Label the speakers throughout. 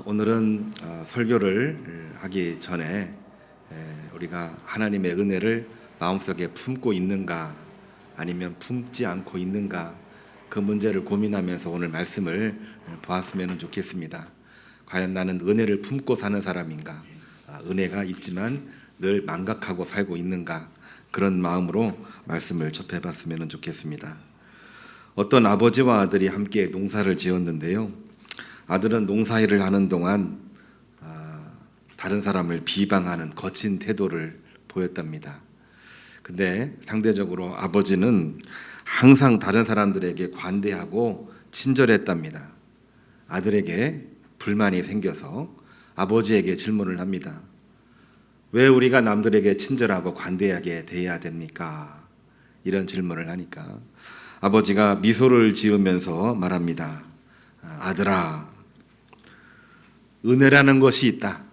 Speaker 1: 오늘은 설교를 하기 전에 우리가 하나님의 은혜를 마음속에 품고 있는가 아니면 품지 않고 있는가 그 문제를 고민하면서 오늘 말씀을 보았으면 좋겠습니다. 과연 나는 은혜를 품고 사는 사람인가? 은혜가 있지만 늘 망각하고 살고 있는가? 그런 마음으로 말씀을 접해봤으면 좋겠습니다. 어떤 아버지와 아들이 함께 농사를 지었는데요. 아들은 농사일을 하는 동안 다른 사람을 비방하는 거친 태도를 보였답니다. 근데 상대적으로 아버지는 항상 다른 사람들에게 관대하고 친절했답니다. 아들에게 불만이 생겨서 아버지에게 질문을 합니다. 왜 우리가 남들에게 친절하고 관대하게 대해야 됩니까? 이런 질문을 하니까 아버지가 미소를 지으면서 말합니다. 아들아, 은혜라는 것이 있다.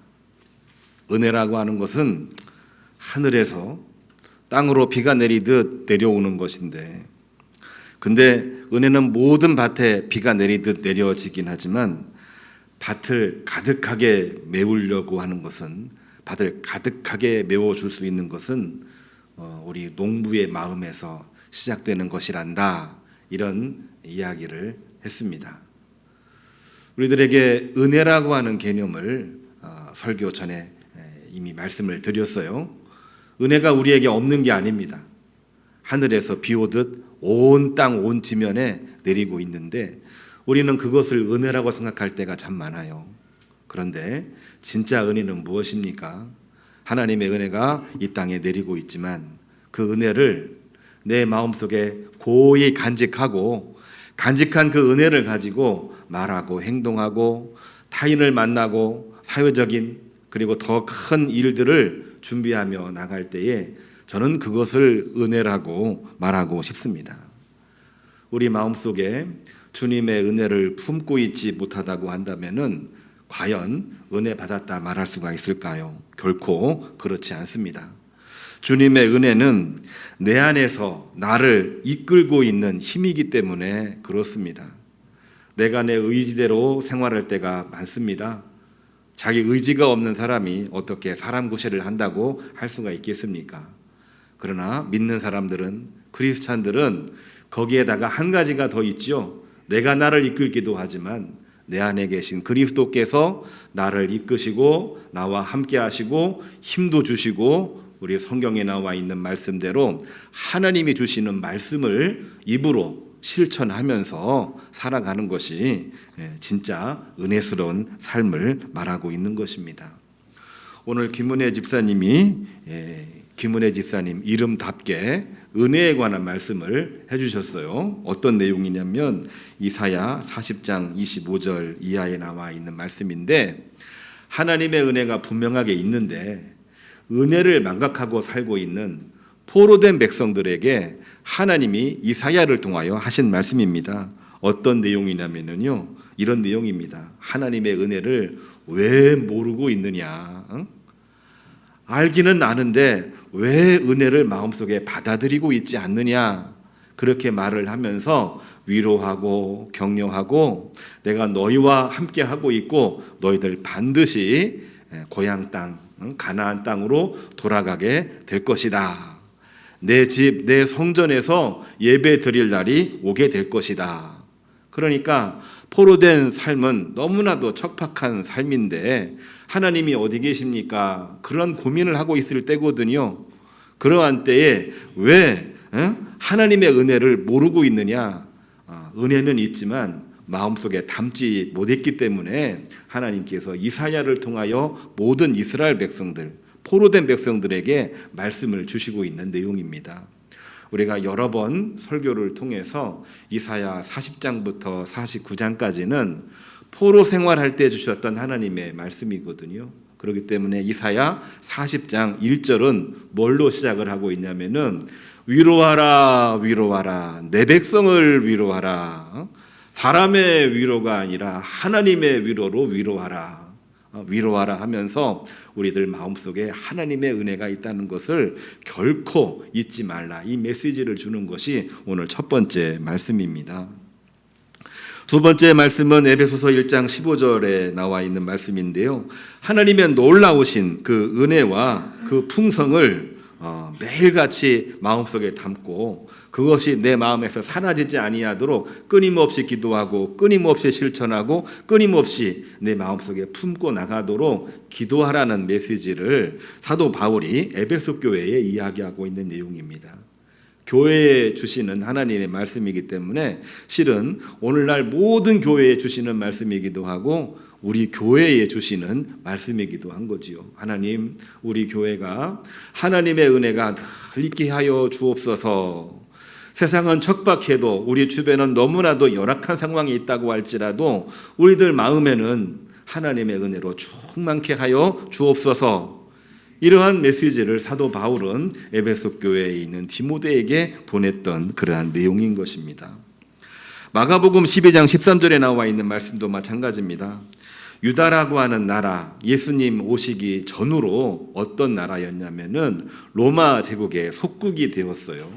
Speaker 1: 은혜라고 하는 것은 하늘에서 땅으로 비가 내리듯 내려오는 것인데, 근데 은혜는 모든 밭에 비가 내리듯 내려지긴 하지만 밭을 가득하게 메우려고 하는 것은, 밭을 가득하게 메워줄 수 있는 것은 우리 농부의 마음에서 시작되는 것이란다. 이런 이야기를 했습니다. 우리들에게 은혜라고 하는 개념을 설교 전에 이미 말씀을 드렸어요. 은혜가 우리에게 없는 게 아닙니다. 하늘에서 비 오듯 온 땅, 온 지면에 내리고 있는데 우리는 그것을 은혜라고 생각할 때가 참 많아요. 그런데 진짜 은혜는 무엇입니까? 하나님의 은혜가 이 땅에 내리고 있지만 그 은혜를 내 마음속에 고이 간직한 그 은혜를 가지고 말하고 행동하고 타인을 만나고 사회적인 그리고 더 큰 일들을 준비하며 나갈 때에 저는 그것을 은혜라고 말하고 싶습니다. 우리 마음속에 주님의 은혜를 품고 있지 못하다고 한다면은 과연 은혜 받았다 말할 수가 있을까요? 결코 그렇지 않습니다. 주님의 은혜는 내 안에서 나를 이끌고 있는 힘이기 때문에 그렇습니다. 내가 내 의지대로 생활할 때가 많습니다. 자기 의지가 없는 사람이 어떻게 사람 구실을 한다고 할 수가 있겠습니까? 그러나 믿는 사람들은, 크리스찬들은 거기에다가 한 가지가 더 있죠. 내가 나를 이끌기도 하지만 내 안에 계신 그리스도께서 나를 이끄시고 나와 함께 하시고 힘도 주시고 우리 성경에 나와 있는 말씀대로 하나님이 주시는 말씀을 입으로 실천하면서 살아가는 것이 진짜 은혜스러운 삶을 말하고 있는 것입니다. 오늘 김은혜 집사님 이름답게 은혜에 관한 말씀을 해주셨어요. 어떤 내용이냐면 이사야 40장 25절 이하에 나와 있는 말씀인데 하나님의 은혜가 분명하게 있는데 은혜를 망각하고 살고 있는 포로된 백성들에게 하나님이 이사야를 통하여 하신 말씀입니다. 어떤 내용이냐면요, 이런 내용입니다. 하나님의 은혜를 왜 모르고 있느냐? 알기는 아는데 왜 은혜를 마음속에 받아들이고 있지 않느냐? 그렇게 말을 하면서 위로하고 격려하고 내가 너희와 함께 하고 있고 너희들 반드시 고향 땅, 가나안 땅으로 돌아가게 될 것이다. 내 집, 내 성전에서 예배 드릴 날이 오게 될 것이다. 그러니까 포로된 삶은 너무나도 척박한 삶인데 하나님이 어디 계십니까? 그런 고민을 하고 있을 때거든요. 그러한 때에 왜 하나님의 은혜를 모르고 있느냐? 은혜는 있지만 마음속에 담지 못했기 때문에 하나님께서 이사야를 통하여 모든 이스라엘 백성들, 포로된 백성들에게 말씀을 주시고 있는 내용입니다. 우리가 여러 번 설교를 통해서 이사야 40장부터 49장까지는 포로 생활할 때 주셨던 하나님의 말씀이거든요. 그렇기 때문에 이사야 40장 1절은 뭘로 시작을 하고 있냐면은 위로하라 위로하라 내 백성을 위로하라. 사람의 위로가 아니라 하나님의 위로로 위로하라. 위로하라 하면서 우리들 마음속에 하나님의 은혜가 있다는 것을 결코 잊지 말라. 이 메시지를 주는 것이 오늘 첫 번째 말씀입니다. 두 번째 말씀은 에베소서 1장 15절에 나와 있는 말씀인데요. 하나님의 놀라우신 그 은혜와 그 풍성을 매일같이 마음속에 담고 그것이 내 마음에서 사라지지 아니하도록 끊임없이 기도하고 끊임없이 실천하고 끊임없이 내 마음속에 품고 나가도록 기도하라는 메시지를 사도 바울이 에베소 교회에 이야기하고 있는 내용입니다. 교회에 주시는 하나님의 말씀이기 때문에 실은 오늘날 모든 교회에 주시는 말씀이기도 하고 우리 교회에 주시는 말씀이기도 한 거지요. 하나님, 우리 교회가 하나님의 은혜가 늘 있게 하여 주옵소서. 세상은 척박해도 우리 주변은 너무나도 열악한 상황이 있다고 할지라도 우리들 마음에는 하나님의 은혜로 충만케 하여 주옵소서. 이러한 메시지를 사도 바울은 에베소 교회에 있는 디모데에게 보냈던 그러한 내용인 것입니다. 마가복음 12장 13절에 나와 있는 말씀도 마찬가지입니다. 유다라고 하는 나라, 예수님 오시기 전후로 어떤 나라였냐면은 로마 제국의 속국이 되었어요.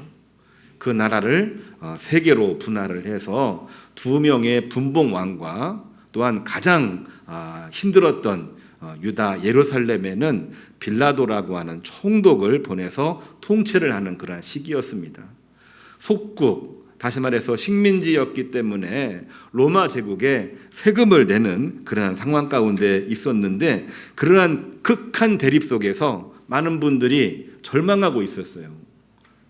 Speaker 1: 그 나라를 세 개로 분할을 해서 두 명의 분봉 왕과 또한 가장 힘들었던 유다 예루살렘에는 빌라도라고 하는 총독을 보내서 통치를 하는 그러한 시기였습니다. 속국, 다시 말해서 식민지였기 때문에 로마 제국에 세금을 내는 그러한 상황 가운데 있었는데 그러한 극한 대립 속에서 많은 분들이 절망하고 있었어요.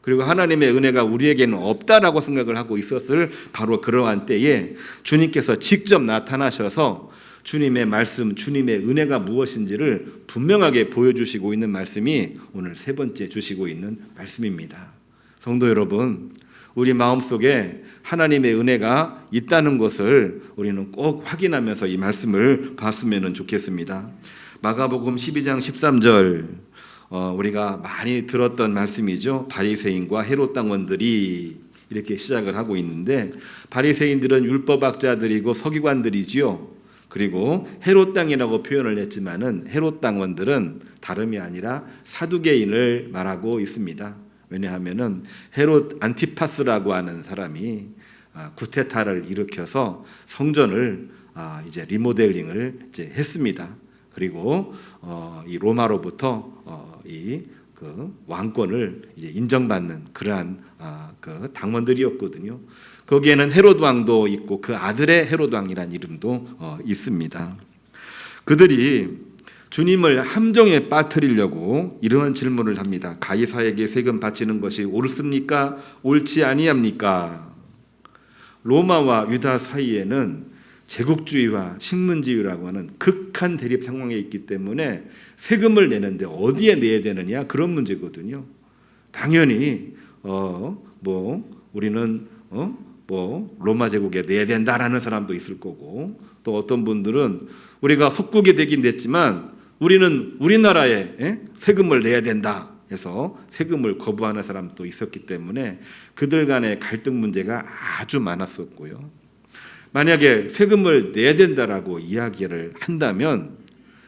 Speaker 1: 그리고 하나님의 은혜가 우리에게는 없다라고 생각을 하고 있었을 바로 그러한 때에 주님께서 직접 나타나셔서 주님의 말씀, 주님의 은혜가 무엇인지를 분명하게 보여주시고 있는 말씀이 오늘 세 번째 주시고 있는 말씀입니다. 성도 여러분, 우리 마음속에 하나님의 은혜가 있다는 것을 우리는 꼭 확인하면서 이 말씀을 봤으면 좋겠습니다. 마가복음 12장 13절 우리가 많이 들었던 말씀이죠. 바리새인과 헤롯 당원들이 이렇게 시작을 하고 있는데 바리새인들은 율법학자들이고 서기관들이지요. 그리고 헤롯 당이라고 표현을 했지만은 헤롯 당원들은 다름이 아니라 사두개인을 말하고 있습니다. 왜냐하면은 헤롯 안티파스라고 하는 사람이 쿠데타를 일으켜서 성전을 이제 리모델링을 이제 했습니다. 그리고 이 로마로부터 이 그 왕권을 이제 인정받는 그러한 그 당원들이었거든요. 거기에는 헤롯 왕도 있고 그 아들의 헤롯 왕이라는 이름도 있습니다. 그들이 주님을 함정에 빠뜨리려고 이러한 질문을 합니다. 가이사에게 세금 바치는 것이 옳습니까? 옳지 아니합니까? 로마와 유다 사이에는 제국주의와 식민지유라고 하는 극한 대립 상황에 있기 때문에 세금을 내는데 어디에 내야 되느냐 그런 문제거든요. 당연히 우리는 로마 제국에 내야 된다라는 사람도 있을 거고 또 어떤 분들은 우리가 속국이 되긴 됐지만 우리는 우리나라에 세금을 내야 된다 해서 세금을 거부하는 사람도 있었기 때문에 그들 간의 갈등 문제가 아주 많았었고요. 만약에 세금을 내야 된다라고 이야기를 한다면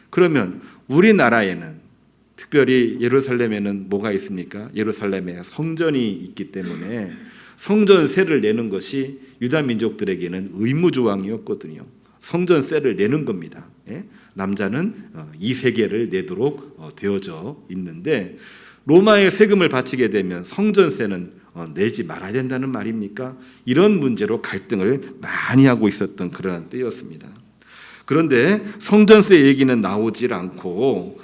Speaker 1: 그러면 우리나라에는 특별히 예루살렘에는 뭐가 있습니까? 예루살렘에 성전이 있기 때문에 성전세를 내는 것이 유다 민족들에게는 의무조항이었거든요. 성전세를 내는 겁니다. 남자는 2세겔을 내도록 되어져 있는데 로마에 세금을 바치게 되면 성전세는 내지 말아야 된다는 말입니까? 이런 문제로 갈등을 많이 하고 있었던 그런 때였습니다. 그런데 성전세 얘기는 나오질 않고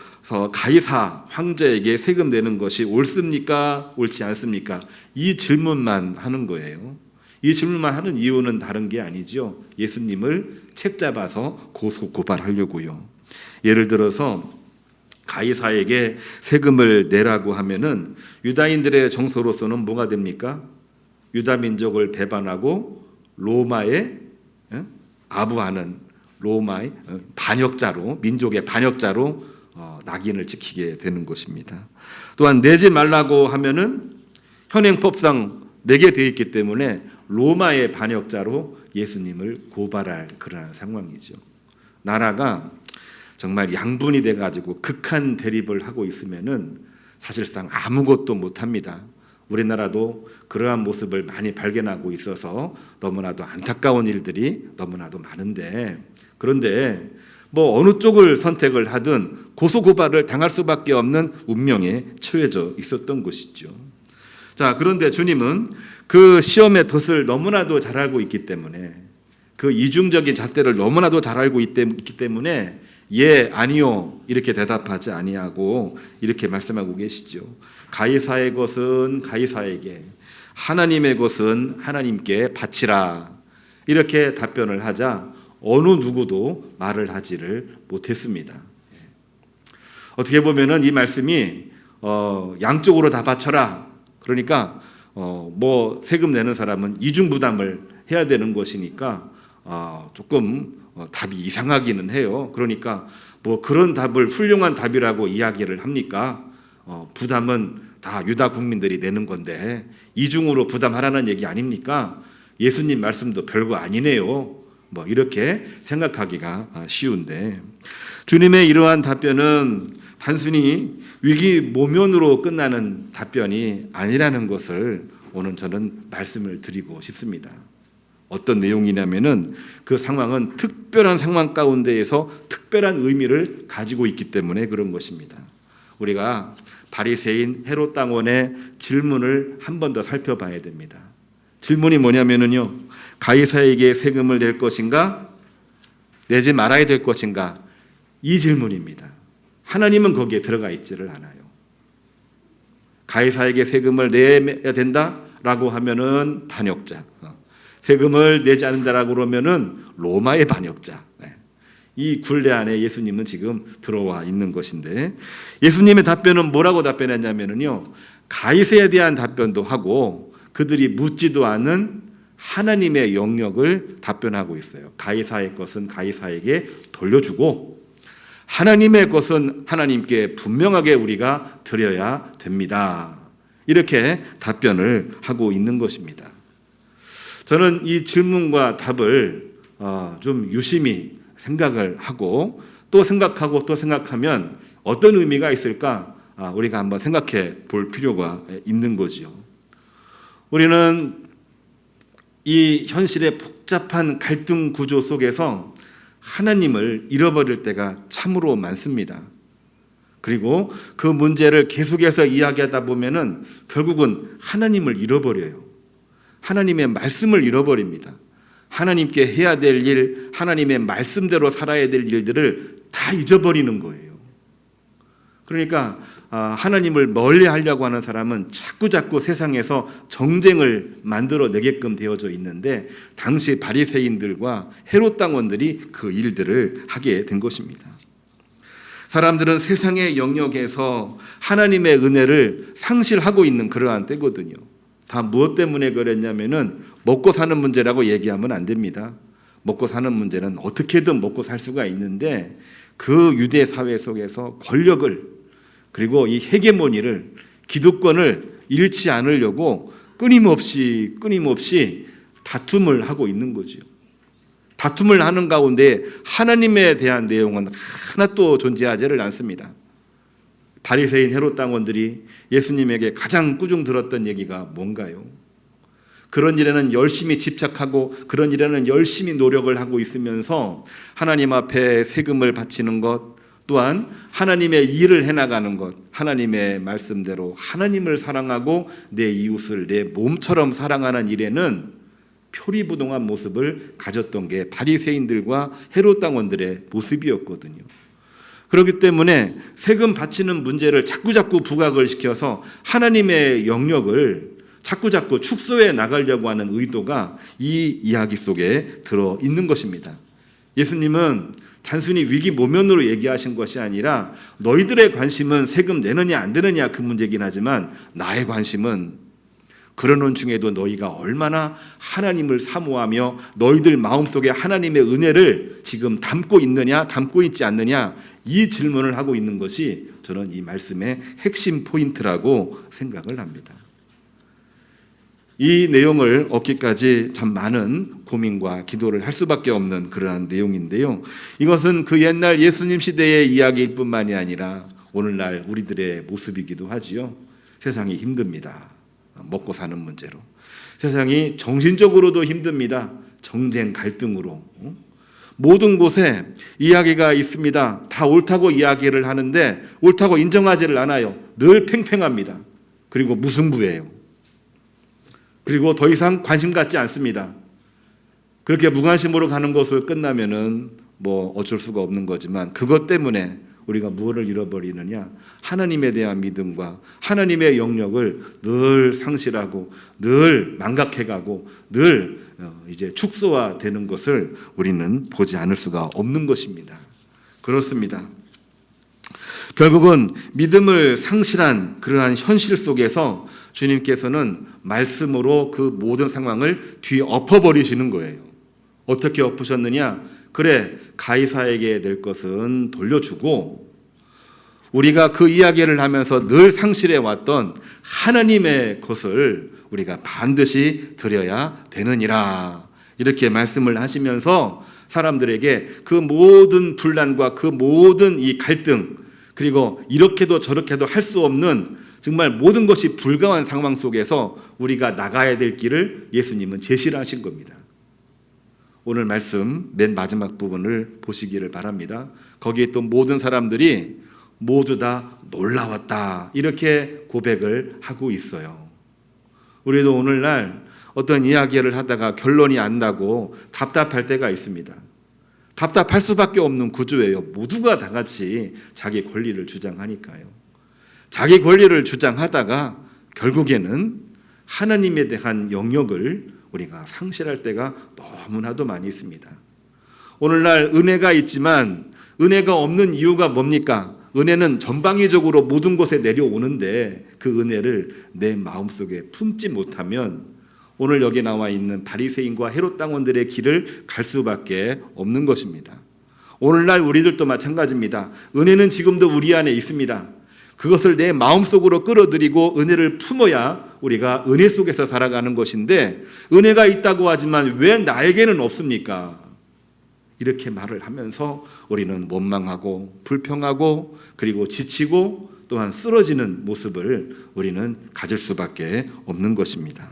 Speaker 1: 가이사 황제에게 세금 내는 것이 옳습니까? 옳지 않습니까? 이 질문만 하는 거예요. 이 질문만 하는 이유는 다른 게 아니죠. 예수님을 책잡아서 고발하려고요. 예를 들어서 가이사에게 세금을 내라고 하면은 유다인들의 정서로서는 뭐가 됩니까? 유다 민족을 배반하고 로마에 아부하는 로마의 반역자로 민족의 반역자로 낙인을 찍히게 되는 것입니다. 또한 내지 말라고 하면은 현행법상 내게 되어 있기 때문에 로마의 반역자로 예수님을 고발할 그러한 상황이죠. 나라가 정말 양분이 돼가지고 극한 대립을 하고 있으면은 사실상 아무것도 못합니다. 우리나라도 그러한 모습을 많이 발견하고 있어서 너무나도 안타까운 일들이 너무나도 많은데, 그런데 뭐 어느 쪽을 선택을 하든 고소고발을 당할 수밖에 없는 운명에 처해져 있었던 것이죠. 자, 그런데 주님은 그 시험의 덫을 너무나도 잘 알고 있기 때문에, 그 이중적인 잣대를 너무나도 잘 알고 있기 때문에 예, 아니요 이렇게 대답하지 아니하고 이렇게 말씀하고 계시죠. 가이사의 것은 가이사에게, 하나님의 것은 하나님께 바치라, 이렇게 답변을 하자 어느 누구도 말을 하지를 못했습니다. 어떻게 보면은 이 말씀이 양쪽으로 다 바쳐라, 그러니까 뭐 세금 내는 사람은 이중 부담을 해야 되는 것이니까 조금 답이 이상하기는 해요. 그러니까 뭐 그런 답을 훌륭한 답이라고 이야기를 합니까? 부담은 다 유다 국민들이 내는 건데 이중으로 부담하라는 얘기 아닙니까? 예수님 말씀도 별거 아니네요. 뭐 이렇게 생각하기가 쉬운데, 주님의 이러한 답변은 단순히 위기 모면으로 끝나는 답변이 아니라는 것을 오늘 저는 말씀을 드리고 싶습니다. 어떤 내용이냐면은 그 상황은 특별한 상황 가운데에서 특별한 의미를 가지고 있기 때문에 그런 것입니다. 우리가 바리새인 헤롯 당원의 질문을 한 번 더 살펴봐야 됩니다. 질문이 뭐냐면은요, 가이사에게 세금을 낼 것인가 내지 말아야 될 것인가, 이 질문입니다. 하나님은 거기에 들어가 있지를 않아요. 가이사에게 세금을 내야 된다라고 하면은 반역자, 세금을 내지 않는다라고 그러면은 로마의 반역자. 이 굴레 안에 예수님은 지금 들어와 있는 것인데, 예수님의 답변은 뭐라고 답변했냐면요, 가이사에 대한 답변도 하고 그들이 묻지도 않은 하나님의 영역을 답변하고 있어요. 가이사의 것은 가이사에게 돌려주고 하나님의 것은 하나님께 분명하게 우리가 드려야 됩니다. 이렇게 답변을 하고 있는 것입니다. 저는 이 질문과 답을 좀 유심히 생각을 하고 또 생각하고 또 생각하면 어떤 의미가 있을까, 우리가 한번 생각해 볼 필요가 있는 거지요. 우리는 이 현실의 복잡한 갈등 구조 속에서 하나님을 잃어버릴 때가 참으로 많습니다. 그리고 그 문제를 계속해서 이야기하다 보면은 결국은 하나님을 잃어버려요. 하나님의 말씀을 잃어버립니다. 하나님께 해야 될 일, 하나님의 말씀대로 살아야 될 일들을 다 잊어버리는 거예요. 그러니까 하나님을 멀리 하려고 하는 사람은 자꾸 세상에서 정쟁을 만들어내게끔 되어져 있는데, 당시 바리새인들과 헤롯 당원들이 그 일들을 하게 된 것입니다. 사람들은 세상의 영역에서 하나님의 은혜를 상실하고 있는 그러한 때거든요. 다 무엇 때문에 그랬냐면은 먹고 사는 문제라고 얘기하면 안 됩니다. 먹고 사는 문제는 어떻게든 먹고 살 수가 있는데, 그 유대 사회 속에서 권력을, 그리고 이 헤게모니를, 기득권을 잃지 않으려고 끊임없이 다툼을 하고 있는 거죠. 다툼을 하는 가운데 하나님에 대한 내용은 하나도 존재하지를 않습니다. 바리새인 헤롯 당원들이 예수님에게 가장 꾸중 들었던 얘기가 뭔가요? 그런 일에는 열심히 집착하고 그런 일에는 열심히 노력을 하고 있으면서 하나님 앞에 세금을 바치는 것, 또한 하나님의 일을 해나가는 것, 하나님의 말씀대로 하나님을 사랑하고 내 이웃을 내 몸처럼 사랑하는 일에는 표리부동한 모습을 가졌던 게 바리새인들과 헤롯 당원들의 모습이었거든요. 그렇기 때문에 세금 바치는 문제를 자꾸 부각을 시켜서 하나님의 영역을 자꾸 축소해 나가려고 하는 의도가 이 이야기 속에 들어 있는 것입니다. 예수님은 단순히 위기 모면으로 얘기하신 것이 아니라 너희들의 관심은 세금 내느냐 안 내느냐 그 문제긴 하지만 나의 관심은 그러는 중에도 너희가 얼마나 하나님을 사모하며 너희들 마음속에 하나님의 은혜를 지금 담고 있느냐 담고 있지 않느냐, 이 질문을 하고 있는 것이 저는 이 말씀의 핵심 포인트라고 생각을 합니다. 이 내용을 얻기까지 참 많은 고민과 기도를 할 수밖에 없는 그러한 내용인데요. 이것은 그 옛날 예수님 시대의 이야기일 뿐만이 아니라 오늘날 우리들의 모습이기도 하지요. 세상이 힘듭니다. 먹고 사는 문제로. 세상이 정신적으로도 힘듭니다. 정쟁, 갈등으로. 모든 곳에 이야기가 있습니다. 다 옳다고 이야기를 하는데 옳다고 인정하지를 않아요. 늘 팽팽합니다. 그리고 무승부예요. 그리고 더 이상 관심 갖지 않습니다. 그렇게 무관심으로 가는 것으로 끝나면은 뭐 어쩔 수가 없는 거지만 그것 때문에 우리가 무엇을 잃어버리느냐? 하나님에 대한 믿음과 하나님의 영역을 늘 상실하고 늘 망각해가고 늘 이제 축소화되는 것을 우리는 보지 않을 수가 없는 것입니다. 그렇습니다. 결국은 믿음을 상실한 그러한 현실 속에서 주님께서는 말씀으로 그 모든 상황을 뒤엎어버리시는 거예요. 어떻게 엎으셨느냐? 그래, 가이사에게 될 것은 돌려주고 우리가 그 이야기를 하면서 늘 상실해 왔던 하나님의 것을 우리가 반드시 드려야 되느니라, 이렇게 말씀을 하시면서 사람들에게 그 모든 분란과 그 모든 이 갈등, 그리고 이렇게도 저렇게도 할 수 없는 정말 모든 것이 불가한 상황 속에서 우리가 나가야 될 길을 예수님은 제시를 하신 겁니다. 오늘 말씀 맨 마지막 부분을 보시기를 바랍니다. 거기에 또 모든 사람들이 모두 다 놀라웠다, 이렇게 고백을 하고 있어요. 우리도 오늘날 어떤 이야기를 하다가 결론이 안 나고 답답할 때가 있습니다. 답답할 수밖에 없는 구조예요. 모두가 다 같이 자기 권리를 주장하니까요. 자기 권리를 주장하다가 결국에는 하나님에 대한 영역을 우리가 상실할 때가 너무나도 많이 있습니다. 오늘날 은혜가 있지만 은혜가 없는 이유가 뭡니까? 은혜는 전방위적으로 모든 곳에 내려오는데 그 은혜를 내 마음속에 품지 못하면 오늘 여기 나와 있는 바리새인과 헤롯 당원들의 길을 갈 수밖에 없는 것입니다. 오늘날 우리들도 마찬가지입니다. 은혜는 지금도 우리 안에 있습니다. 그것을 내 마음속으로 끌어들이고 은혜를 품어야 우리가 은혜 속에서 살아가는 것인데, 은혜가 있다고 하지만 왜 나에게는 없습니까? 이렇게 말을 하면서 우리는 원망하고 불평하고 그리고 지치고 또한 쓰러지는 모습을 우리는 가질 수밖에 없는 것입니다.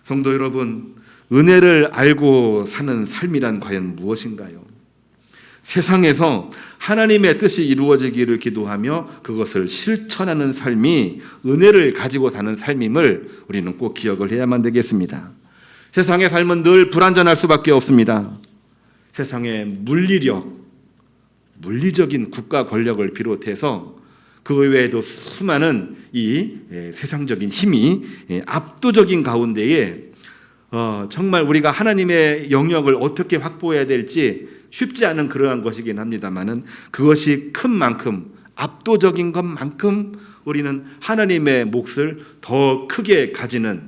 Speaker 1: 성도 여러분, 은혜를 알고 사는 삶이란 과연 무엇인가요? 세상에서 하나님의 뜻이 이루어지기를 기도하며 그것을 실천하는 삶이 은혜를 가지고 사는 삶임을 우리는 꼭 기억을 해야만 되겠습니다. 세상의 삶은 늘 불완전할 수밖에 없습니다. 세상의 물리적인 국가 권력을 비롯해서 그 외에도 수많은 이 세상적인 힘이 압도적인 가운데에 정말 우리가 하나님의 영역을 어떻게 확보해야 될지 쉽지 않은 그러한 것이긴 합니다만은, 그것이 큰 만큼, 압도적인 것만큼 우리는 하나님의 몫을 더 크게 가지는,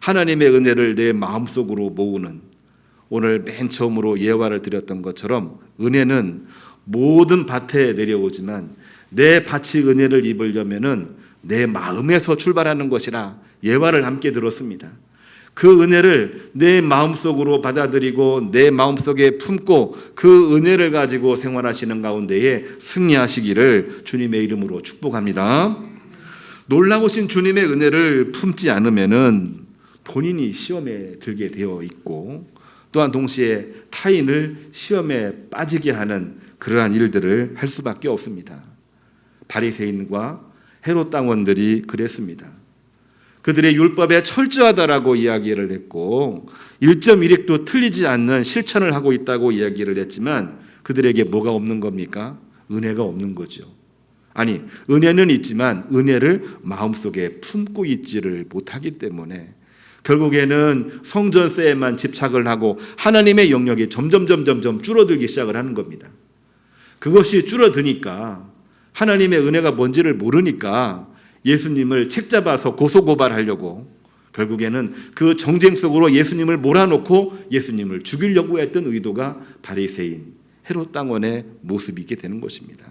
Speaker 1: 하나님의 은혜를 내 마음속으로 모으는, 오늘 맨 처음으로 예화를 드렸던 것처럼 은혜는 모든 밭에 내려오지만 내 밭이 은혜를 입으려면은 내 마음에서 출발하는 것이라 예화를 함께 들었습니다. 그 은혜를 내 마음속으로 받아들이고 내 마음속에 품고 그 은혜를 가지고 생활하시는 가운데에 승리하시기를 주님의 이름으로 축복합니다. 놀라우신 주님의 은혜를 품지 않으면은 본인이 시험에 들게 되어 있고 또한 동시에 타인을 시험에 빠지게 하는 그러한 일들을 할 수밖에 없습니다. 바리새인과 헤롯 당원들이 그랬습니다. 그들의 율법에 철저하다라고 이야기를 했고 1.1획도 틀리지 않는 실천을 하고 있다고 이야기를 했지만 그들에게 뭐가 없는 겁니까? 은혜가 없는 거죠. 아니, 은혜는 있지만 은혜를 마음속에 품고 있지를 못하기 때문에 결국에는 성전세에만 집착을 하고 하나님의 영역이 점점 줄어들기 시작을 하는 겁니다. 그것이 줄어드니까 하나님의 은혜가 뭔지를 모르니까 예수님을 책잡아서 고소고발하려고 결국에는 그 정쟁 속으로 예수님을 몰아넣고 예수님을 죽이려고 했던 의도가 바리새인 헤롯 당원의 모습이게 되는 것입니다.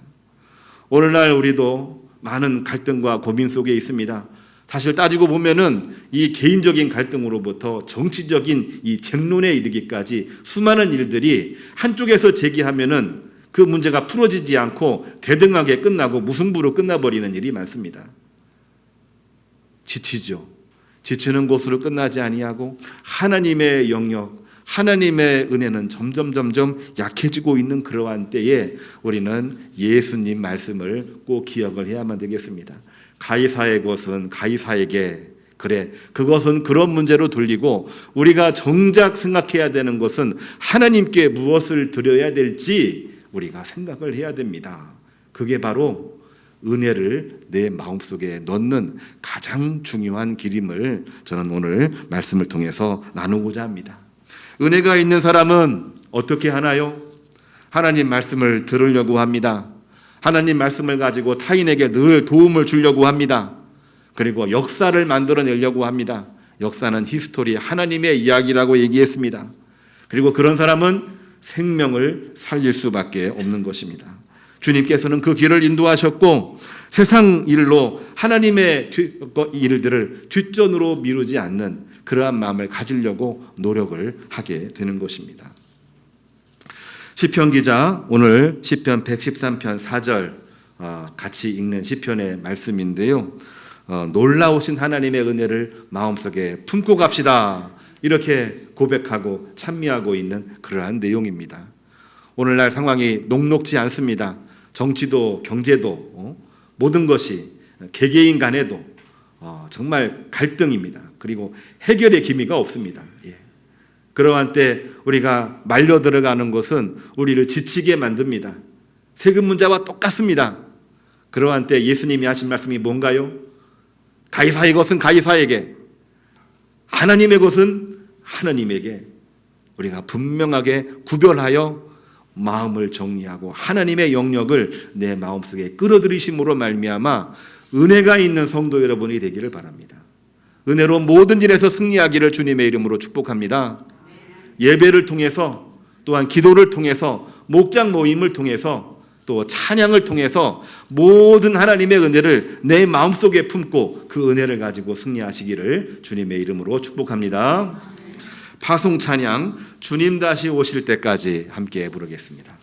Speaker 1: 오늘날 우리도 많은 갈등과 고민 속에 있습니다. 사실 따지고 보면은 이 개인적인 갈등으로부터 정치적인 이 쟁론에 이르기까지 수많은 일들이 한쪽에서 제기하면은 그 문제가 풀어지지 않고 대등하게 끝나고 무승부로 끝나버리는 일이 많습니다. 지치죠. 지치는 곳으로 끝나지 아니하고 하나님의 영역, 하나님의 은혜는 점점 약해지고 있는 그러한 때에 우리는 예수님 말씀을 꼭 기억을 해야만 되겠습니다. 가이사의 것은 가이사에게, 그래, 그것은 그런 문제로 돌리고 우리가 정작 생각해야 되는 것은 하나님께 무엇을 드려야 될지 우리가 생각을 해야 됩니다. 그게 바로 은혜를 내 마음속에 넣는 가장 중요한 길임을 저는 오늘 말씀을 통해서 나누고자 합니다. 은혜가 있는 사람은 어떻게 하나요? 하나님 말씀을 들으려고 합니다. 하나님 말씀을 가지고 타인에게 늘 도움을 주려고 합니다. 그리고 역사를 만들어내려고 합니다. 역사는 히스토리, 하나님의 이야기라고 얘기했습니다. 그리고 그런 사람은 생명을 살릴 수밖에 없는 것입니다. 주님께서는 그 길을 인도하셨고 세상 일로 하나님의 일들을 뒷전으로 미루지 않는 그러한 마음을 가지려고 노력을 하게 되는 것입니다. 시편 기자 오늘 시편 113편 4절 같이 읽는 시편의 말씀인데요. 놀라우신 하나님의 은혜를 마음속에 품고 갑시다. 이렇게 고백하고 찬미하고 있는 그러한 내용입니다. 오늘날 상황이 녹록지 않습니다. 정치도 경제도 모든 것이 개개인 간에도 정말 갈등입니다. 그리고 해결의 기미가 없습니다. 그러한 때 우리가 말려 들어가는 것은 우리를 지치게 만듭니다. 세금 문제와 똑같습니다. 그러한 때 예수님이 하신 말씀이 뭔가요? 가이사의 것은 가이사에게, 하나님의 것은 하나님에게 우리가 분명하게 구별하여 마음을 정리하고 하나님의 영역을 내 마음속에 끌어들이심으로 말미암아 은혜가 있는 성도 여러분이 되기를 바랍니다. 은혜로 모든 일에서 승리하기를 주님의 이름으로 축복합니다. 예배를 통해서, 또한 기도를 통해서, 목장 모임을 통해서, 또 찬양을 통해서 모든 하나님의 은혜를 내 마음속에 품고 그 은혜를 가지고 승리하시기를 주님의 이름으로 축복합니다. 파송 찬양 주님 다시 오실 때까지 함께 부르겠습니다.